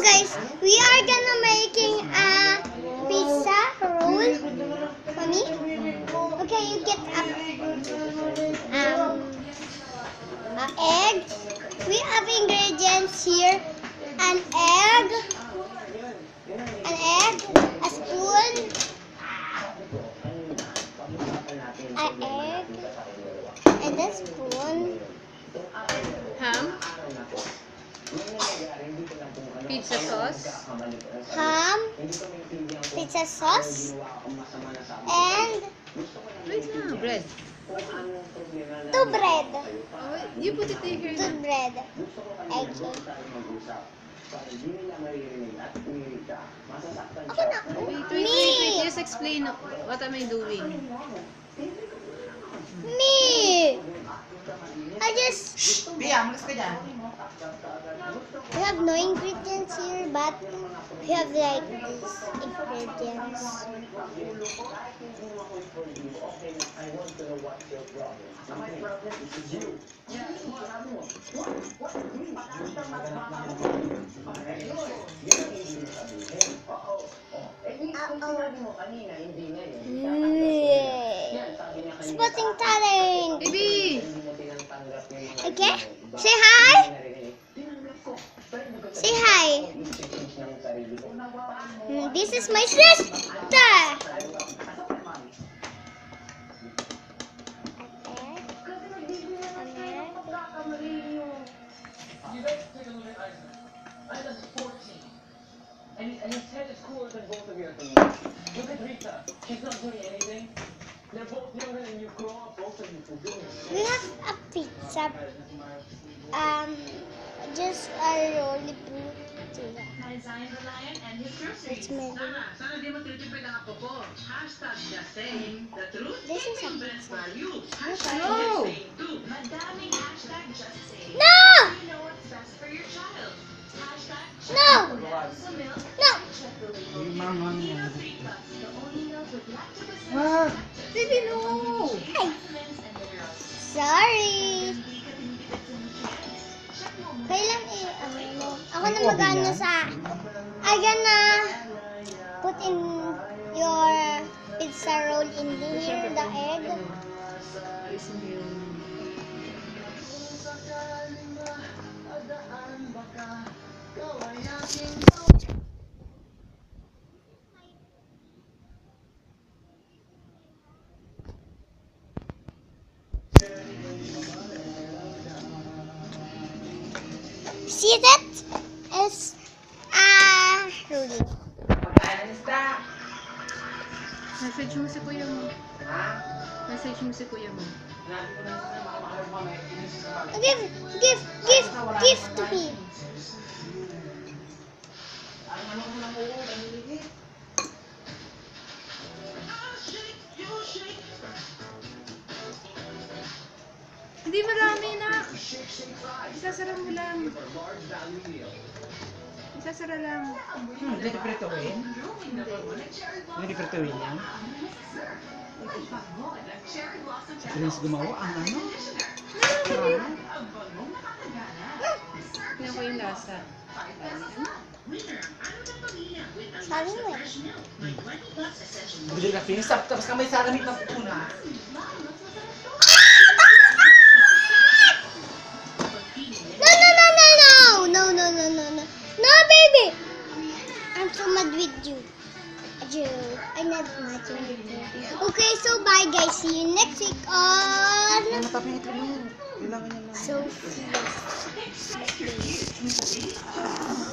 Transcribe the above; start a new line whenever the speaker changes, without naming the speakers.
guys, we are gonna making a pizza roll. Mommy? Okay, you get a egg. We have ingredients here. An egg, a spoon, an egg, and a spoon.
Ham? Pizza sauce?
Ham, pizza sauce, and
Wait lang, bread.
two bread.
Oh, you put it here.
Two bread. Okay. Ako na.
Wait. Just explain what am I doing.
Me. I just...
Pia, malis ka dyan.
We have no ingredients here, but we have like these ingredients. Spotting talent.
Baby!
Okay, say hi. Say hi. This is my sister.
And his head is cooler than both of your things. Look at Rita. She's not doing anything. They're both younger than you. Grow up, both of you, for goodness.
We have a pizza. Just a roll pizza. It's made.
Sana di mo tinitipid ang apo ko. Hashtag just saying the truth.
This is a
Best
pizza.
value.
No!
Madaming hashtag just saying.
No!
You know what's best for your child. Hashtag
No!
some milk.
No!
Check the label.
Yung mga
Pia 3 Plus, the only milk with lactobacillus.
Ah!
Baby, no!
Ay,
Vitamins and minerals.
sorry.
Hindi ka tinitipid sa nutrients. Check mo muna.
Kailan ako na mag-ano sa... I gonna put in your pizza roll in here, the egg. See that? It's rolling.
Pagkaalis ka!
Message mo si kuya mo.
Ha?
Message mo si kuya mo.
Sinabi ko na sa makamahal mo, may inis sa mga...
Give to me.
Ang ano ko lang oo, naliligit.
Hindi marami na. Isasara mo lang. Isasara lang.
Hindi prituin? Hindi prituin yan? Bilis gumawa ang ano?
Tingnan ko yung lasa.
Sabi mo eh.
Bili na finish up, tapos kamay sa alamit ng puna.
No, baby. I'm so mad with you. I'm not mad with you. Okay, so bye guys. See you next week on
Matapin ito mo. Kailangan niya lang.
Sophie.